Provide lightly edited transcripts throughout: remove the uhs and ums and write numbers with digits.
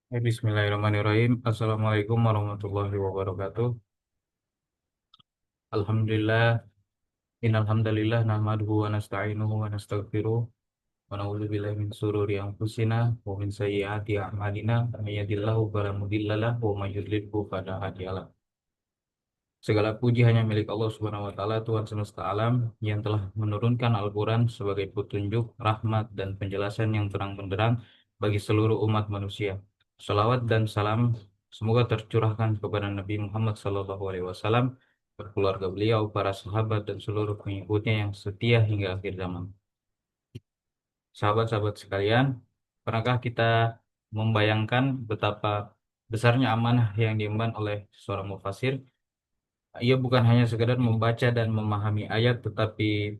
Bismillahirrahmanirrahim. Assalamualaikum warahmatullahi wabarakatuh. Alhamdulillah, innal hamdalillah nahmaduhu wa nasta'inuhu wa nastaghfiruh wa na'udzu billahi min shururi anfusina wa min sayyiati a'malina. May yahdihillahu fala mudilla lahu wa may yudlilhu fala hadiya lahu. Segala puji hanya milik Allah Subhanahu wa taala, Tuhan semesta alam yang telah menurunkan Al-Qur'an sebagai petunjuk, rahmat dan penjelasan yang terang benderang bagi seluruh umat manusia. Salawat dan salam semoga tercurahkan kepada Nabi Muhammad SAW, keluarga beliau, para sahabat dan seluruh pengikutnya yang setia hingga akhir zaman. Sahabat-sahabat sekalian, pernahkah kita membayangkan betapa besarnya amanah yang diemban oleh seorang mufasir? Ia bukan hanya sekedar membaca dan memahami ayat, tetapi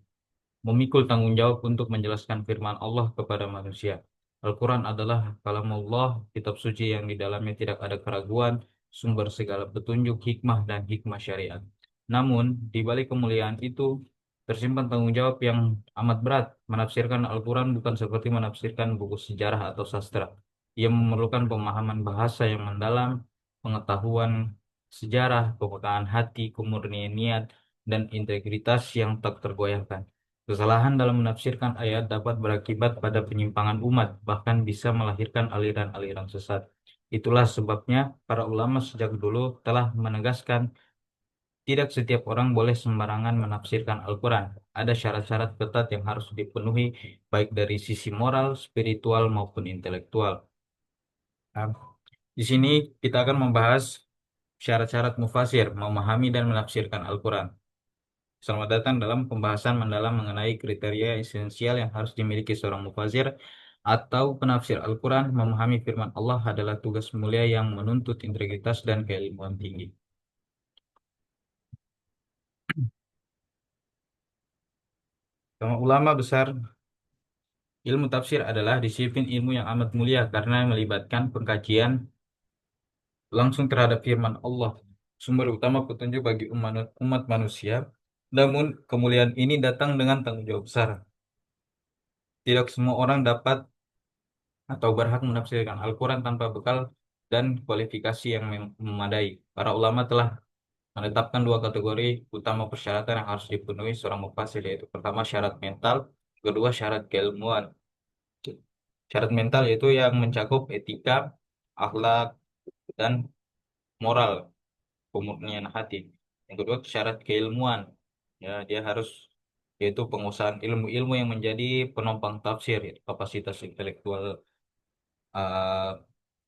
memikul tanggung jawab untuk menjelaskan firman Allah kepada manusia. Al-Quran adalah kalamullah, kitab suci yang di dalamnya tidak ada keraguan, sumber segala petunjuk, hikmah, dan hikmah syariat. Namun, di balik kemuliaan itu, tersimpan tanggung jawab yang amat berat. Menafsirkan Al-Quran bukan seperti menafsirkan buku sejarah atau sastra. Ia memerlukan pemahaman bahasa yang mendalam, pengetahuan sejarah, kepekaan hati, kemurnian niat, dan integritas yang tak tergoyahkan. Kesalahan dalam menafsirkan ayat dapat berakibat pada penyimpangan umat, bahkan bisa melahirkan aliran-aliran sesat. Itulah sebabnya para ulama sejak dulu telah menegaskan tidak setiap orang boleh sembarangan menafsirkan Al-Quran. Ada syarat-syarat ketat yang harus dipenuhi, baik dari sisi moral, spiritual, maupun intelektual. Nah, di sini kita akan membahas syarat-syarat mufasir, memahami dan menafsirkan Al-Quran. Selamat datang dalam pembahasan mendalam mengenai kriteria esensial yang harus dimiliki seorang mufasir atau penafsir Al-Quran. Memahami firman Allah adalah tugas mulia yang menuntut integritas dan keilmuan tinggi. Sama ulama besar, ilmu tafsir adalah disiplin ilmu yang amat mulia karena melibatkan pengkajian langsung terhadap firman Allah, sumber utama petunjuk bagi umat manusia. Namun, kemuliaan ini datang dengan tanggung jawab besar. Tidak semua orang dapat atau berhak menafsirkan Al-Quran tanpa bekal dan kualifikasi yang memadai. Para ulama telah menetapkan dua kategori utama persyaratan yang harus dipenuhi seorang mufasir, yaitu pertama syarat mental, kedua syarat keilmuan. Syarat mental yaitu yang mencakup etika, akhlak, dan moral, kemurnian hati. Yang kedua syarat keilmuan, ya dia harus yaitu penguasaan ilmu-ilmu yang menjadi penopang tafsir, yaitu kapasitas intelektual eh,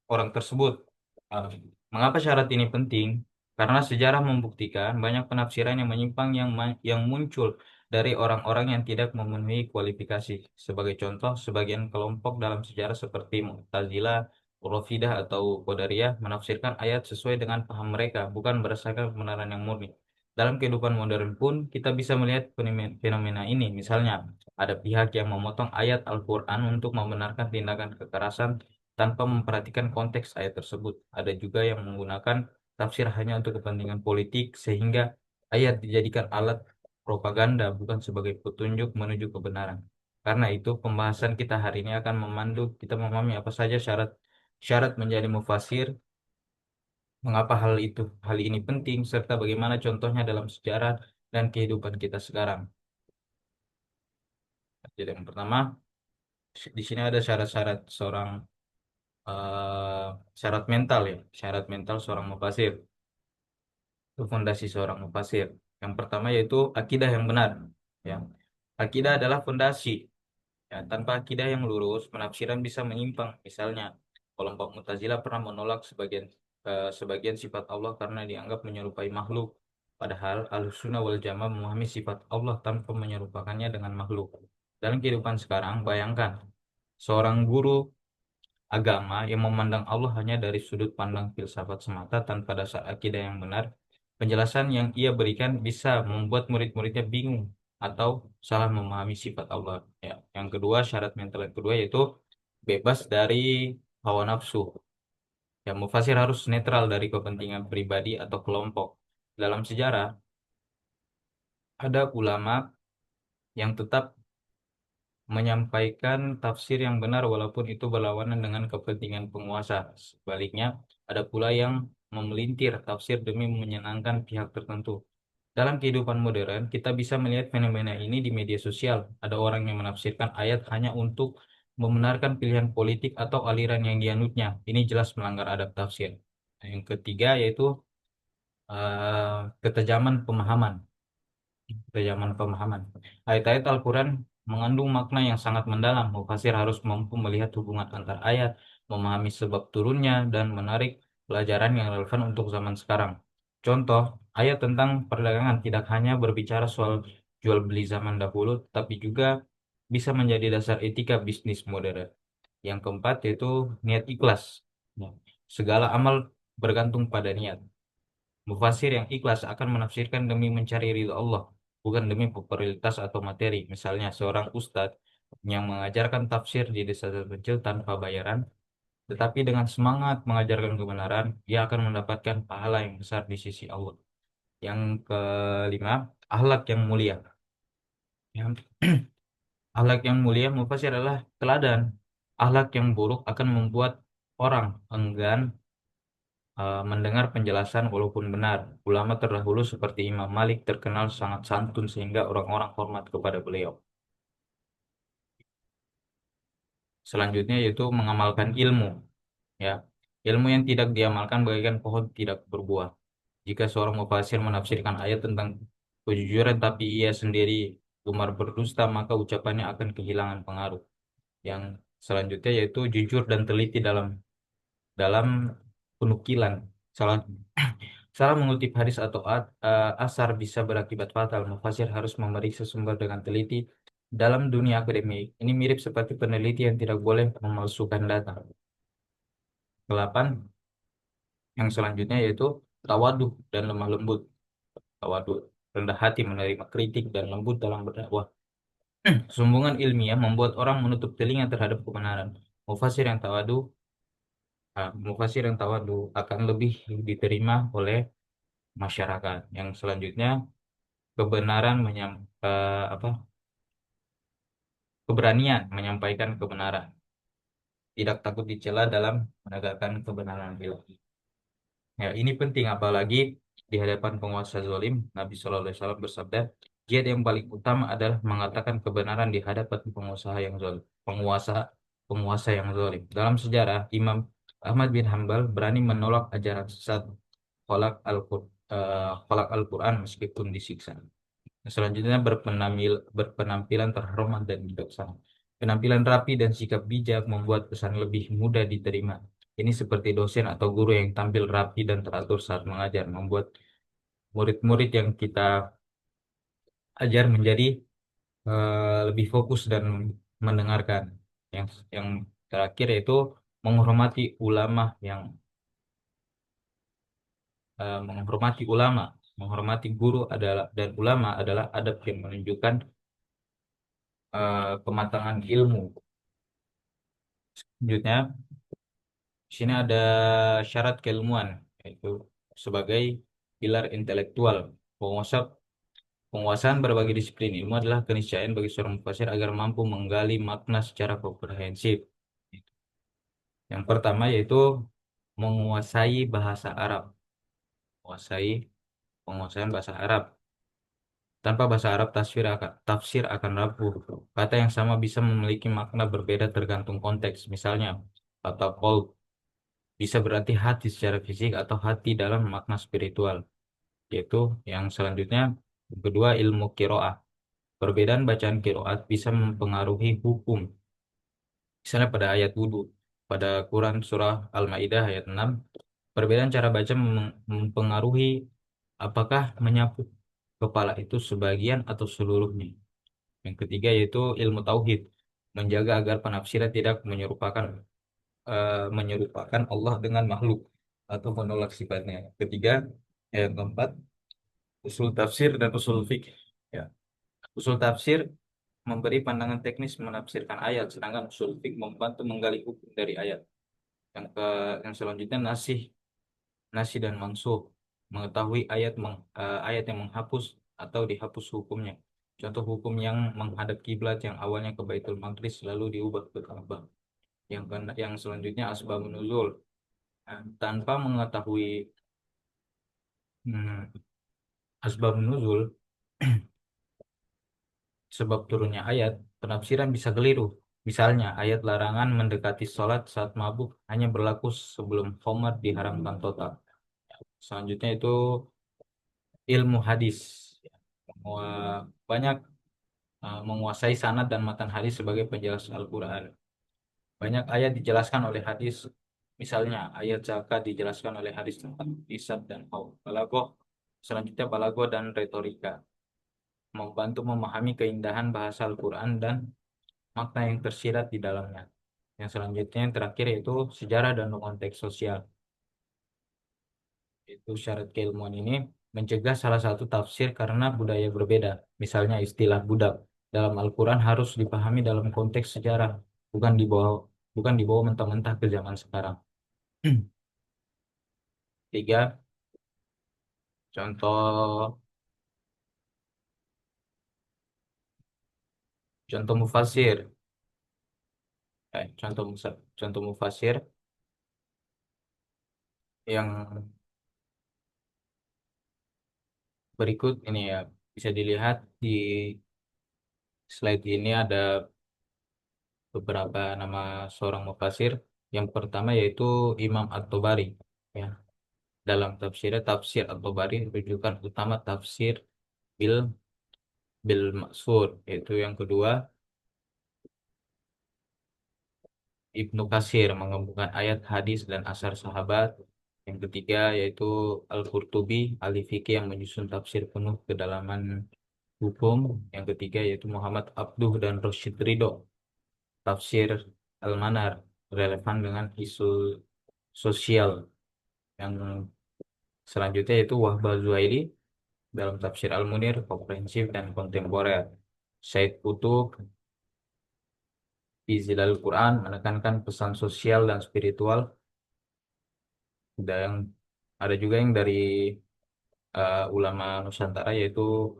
orang tersebut. Uh, Mengapa syarat ini penting? Karena sejarah membuktikan banyak penafsiran yang menyimpang yang muncul dari orang-orang yang tidak memenuhi kualifikasi. Sebagai contoh, sebagian kelompok dalam sejarah seperti Mu'tazilah, Rafidah atau Qadariyah menafsirkan ayat sesuai dengan paham mereka, bukan berdasarkan kebenaran yang murni. Dalam kehidupan modern pun kita bisa melihat fenomena ini. Misalnya, ada pihak yang memotong ayat Al-Quran untuk membenarkan tindakan kekerasan tanpa memperhatikan konteks ayat tersebut. Ada juga yang menggunakan tafsir hanya untuk kepentingan politik sehingga ayat dijadikan alat propaganda bukan sebagai petunjuk menuju kebenaran. Karena itu pembahasan kita hari ini akan memandu kita memahami apa saja syarat menjadi mufasir, mengapa hal ini penting serta bagaimana contohnya dalam sejarah dan kehidupan kita sekarang. Jadi yang pertama, di sini ada syarat-syarat eh, syarat mental ya, syarat mental seorang mufasir. Itu fondasi seorang mufasir. Yang pertama yaitu akidah yang benar. Ya, akidah adalah fondasi. Ya, tanpa akidah yang lurus, penafsiran bisa menyimpang. Misalnya, kelompok Mu'tazilah pernah menolak sebagian sifat Allah karena dianggap menyerupai makhluk. Padahal Ahlussunnah wal Jamaah memahami sifat Allah tanpa menyerupakannya dengan makhluk. Dalam kehidupan sekarang, bayangkan seorang guru agama yang memandang Allah hanya dari sudut pandang filsafat semata tanpa dasar akidah yang benar, penjelasan yang ia berikan bisa membuat murid-muridnya bingung atau salah memahami sifat Allah. Ya. Yang kedua, syarat mental yang kedua yaitu bebas dari hawa nafsu. Ya, mufasir harus netral dari kepentingan pribadi atau kelompok. Dalam sejarah, ada ulama yang tetap menyampaikan tafsir yang benar walaupun itu berlawanan dengan kepentingan penguasa. Sebaliknya, ada pula yang memelintir tafsir demi menyenangkan pihak tertentu. Dalam kehidupan modern, kita bisa melihat fenomena ini di media sosial. Ada orang yang menafsirkan ayat hanya untuk membenarkan pilihan politik atau aliran yang dianutnya. Ini jelas melanggar adab tafsir. Yang ketiga yaitu ketajaman pemahaman. Ketajaman pemahaman. Ayat-ayat Al-Quran mengandung makna yang sangat mendalam. Mufasir harus mampu melihat hubungan antar ayat, memahami sebab turunnya, dan menarik pelajaran yang relevan untuk zaman sekarang. Contoh, ayat tentang perdagangan tidak hanya berbicara soal jual beli zaman dahulu, tapi juga bisa menjadi dasar etika bisnis modern. Yang keempat yaitu niat ikhlas. Ya. Segala amal bergantung pada niat. Mufasir yang ikhlas akan menafsirkan demi mencari ridha Allah, bukan demi popularitas atau materi. Misalnya, seorang ustadz yang mengajarkan tafsir di desa terpencil tanpa bayaran, tetapi dengan semangat mengajarkan kebenaran, dia akan mendapatkan pahala yang besar di sisi Allah. Yang kelima, akhlak yang mulia. Yang akhlak yang mulia mufasir adalah teladan. Akhlak yang buruk akan membuat orang enggan mendengar penjelasan walaupun benar. Ulama terdahulu seperti Imam Malik terkenal sangat santun sehingga orang-orang hormat kepada beliau. Selanjutnya yaitu mengamalkan ilmu. Ya, ilmu yang tidak diamalkan bagaikan pohon tidak berbuah. Jika seorang mufasir menafsirkan ayat tentang kejujuran tapi ia sendiri gemar berdusta, maka ucapannya akan kehilangan pengaruh. Yang selanjutnya yaitu jujur dan teliti dalam dalam penukilan. Salah Salah mengutip hadis atau asar bisa berakibat fatal. Mufasir harus memeriksa sumber dengan teliti. Dalam dunia akademik, ini mirip seperti peneliti yang tidak boleh memalsukan data. Delapan, yang selanjutnya yaitu tawadhu dan lemah lembut. Tawadhu, rendah hati menerima kritik dan lembut dalam berdakwah. Sombongan ilmiah membuat orang menutup telinga terhadap kebenaran. Mufasir yang tawadhu, mufasir yang tawadhu akan lebih diterima oleh masyarakat. Yang selanjutnya kebenaran apa keberanian menyampaikan kebenaran, tidak takut dicela dalam menegakkan kebenaran ilahi. Ya, ini penting apalagi di hadapan penguasa zalim. Nabi Shallallahu Alaihi Wasallam bersabda, jihad yang paling utama adalah mengatakan kebenaran di hadapan pengusaha yang zalim, penguasa penguasa yang zalim. Dalam sejarah, Imam Ahmad bin Hambal berani menolak ajaran sesat kholak Al-Quran meskipun disiksa. Selanjutnya berpenampilan terhormat dan bijaksana. Penampilan rapi dan sikap bijak membuat pesan lebih mudah diterima. Ini seperti dosen atau guru yang tampil rapi dan teratur saat mengajar, membuat murid-murid yang kita ajar menjadi lebih fokus dan mendengarkan. Yang terakhir yaitu menghormati ulama menghormati ulama, menghormati guru adalah dan ulama adalah adab yang menunjukkan kematangan ilmu. Selanjutnya, di sini ada syarat keilmuan, yaitu sebagai pilar intelektual. Penguasa, penguasaan berbagai disiplin ilmu adalah keniscayaan bagi seorang mufasir agar mampu menggali makna secara komprehensif. Yang pertama yaitu menguasai bahasa Arab. Menguasai penguasaan bahasa Arab. Tanpa bahasa Arab, tafsir akan rapuh. Kata yang sama bisa memiliki makna berbeda tergantung konteks. Misalnya, kata qalb bisa berarti hati secara fisik atau hati dalam makna spiritual. Yaitu yang selanjutnya, yang kedua ilmu kiroah. Perbedaan bacaan kiroat bisa mempengaruhi hukum. Misalnya pada ayat wudhu, pada Quran surah Al-Maidah ayat 6, perbedaan cara baca mempengaruhi apakah menyapu kepala itu sebagian atau seluruhnya. Yang ketiga yaitu ilmu tauhid, menjaga agar penafsiran tidak menyerupakan Allah dengan makhluk atau menolak sifatnya. Ketiga, yang keempat, usul tafsir dan usul fikih. Ya, usul tafsir memberi pandangan teknis menafsirkan ayat, sedangkan usul fikih membantu menggali hukum dari ayat. Yang selanjutnya nasih dan mansukh, mengetahui ayat yang menghapus atau dihapus hukumnya. Contoh hukum yang menghadap kiblat yang awalnya ke Baitul Maqdis lalu diubah ke Ka'bah. Yang selanjutnya asbabun nuzul. Nah, tanpa mengetahui hmm, asbabun nuzul, sebab turunnya ayat, penafsiran bisa keliru. Misalnya, ayat larangan mendekati sholat saat mabuk hanya berlaku sebelum khamar diharamkan total. Selanjutnya itu ilmu hadis. Banyak menguasai sanad dan matan hadis sebagai penjelas Al-Quran. Banyak ayat dijelaskan oleh hadis. Misalnya, ayat zakat dijelaskan oleh hadis tentang hisab dan haul. Balagoh, selanjutnya balagoh dan retorika. Membantu memahami keindahan bahasa Al-Quran dan makna yang tersirat di dalamnya. Yang selanjutnya yang terakhir yaitu sejarah dan konteks sosial. Itu syarat keilmuan ini mencegah salah satu tafsir karena budaya berbeda. Misalnya istilah budak dalam Al-Quran harus dipahami dalam konteks sejarah, bukan dibawa mentah-mentah ke zaman sekarang. Tiga, contoh contoh mufasir. Contoh mufasir yang berikut ini ya bisa dilihat di slide ini ada beberapa nama seorang mufasir. Yang pertama yaitu Imam At-Tabari. Ya, dalam tafsirnya tafsir At-Tabari rujukan utama tafsir bil bil maksur. Yaitu yang kedua Ibnu Katsir menggabungkan ayat hadis dan asar sahabat. Yang ketiga yaitu Al-Qurtubi ahli fikih yang menyusun tafsir penuh kedalaman hukum. Yang ketiga yaitu Muhammad Abduh dan Rosyid Ridho tafsir Al-Manar relevan dengan isu sosial. Yang selanjutnya yaitu Wahbah Zuhairi dalam tafsir Al-Munir komprehensif dan kontemporer. Said Qutb di Zilalul Quran menekankan pesan sosial dan spiritual. Dan ada juga yang dari ulama Nusantara yaitu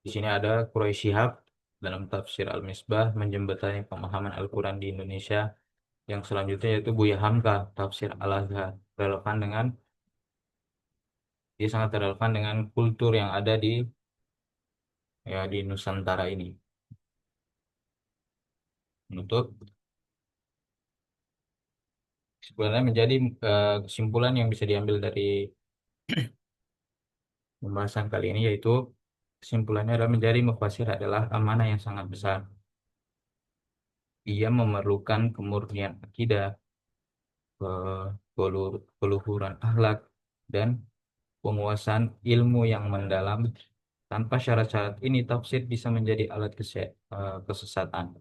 di sini ada Quraisy Shihab dalam tafsir Al-Misbah menjembatani pemahaman Al-Quran di Indonesia. Yang selanjutnya yaitu Buya Hamka tafsir Al-Azhar relevan dengan dia sangat relevan dengan kultur yang ada di Nusantara ini. Untuk sebenarnya menjadi kesimpulan yang bisa diambil dari pembahasan kali ini yaitu kesimpulannya adalah menjadi mufasir adalah amanah yang sangat besar. Ia memerlukan kemurnian akidah, keluhuran akhlak, dan penguasaan ilmu yang mendalam. Tanpa syarat-syarat ini, tafsir bisa menjadi alat kesesatan.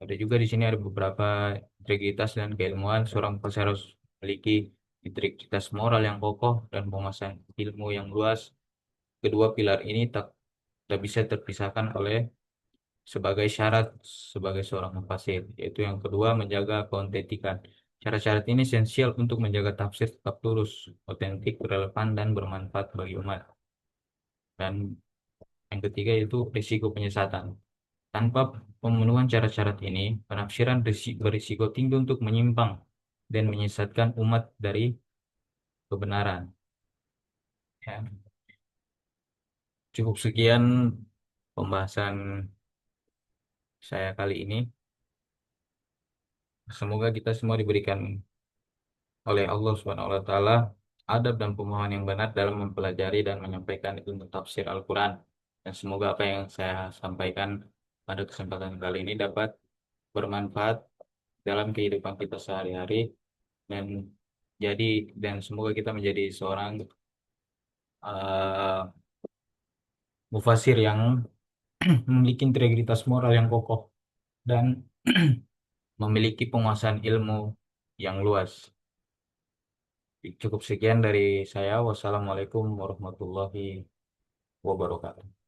Ada juga di sini ada beberapa integritas dan keilmuan. Seorang mufasir harus memiliki integritas moral yang kokoh dan penguasaan ilmu yang luas. Kedua pilar ini tak bisa terpisahkan oleh sebagai syarat sebagai seorang mufasir, yaitu yang kedua menjaga keautentikan. Syarat-syarat ini esensial untuk menjaga tafsir tetap lurus, otentik, relevan, dan bermanfaat bagi umat. Dan yang ketiga yaitu risiko penyesatan. Tanpa pemenuhan syarat-syarat ini, penafsiran berisiko tinggi untuk menyimpang dan menyesatkan umat dari kebenaran. Ya, cukup sekian pembahasan saya kali ini. Semoga kita semua diberikan oleh Allah Subhanahu wa taala adab dan pemahaman yang benar dalam mempelajari dan menyampaikan ilmu tafsir Al-Qur'an. Dan semoga apa yang saya sampaikan pada kesempatan kali ini dapat bermanfaat dalam kehidupan kita sehari-hari dan jadi dan semoga kita menjadi seorang uh, mufasir yang memiliki integritas moral yang kokoh dan memiliki penguasaan ilmu yang luas. Cukup sekian dari saya. Wassalamualaikum warahmatullahi wabarakatuh.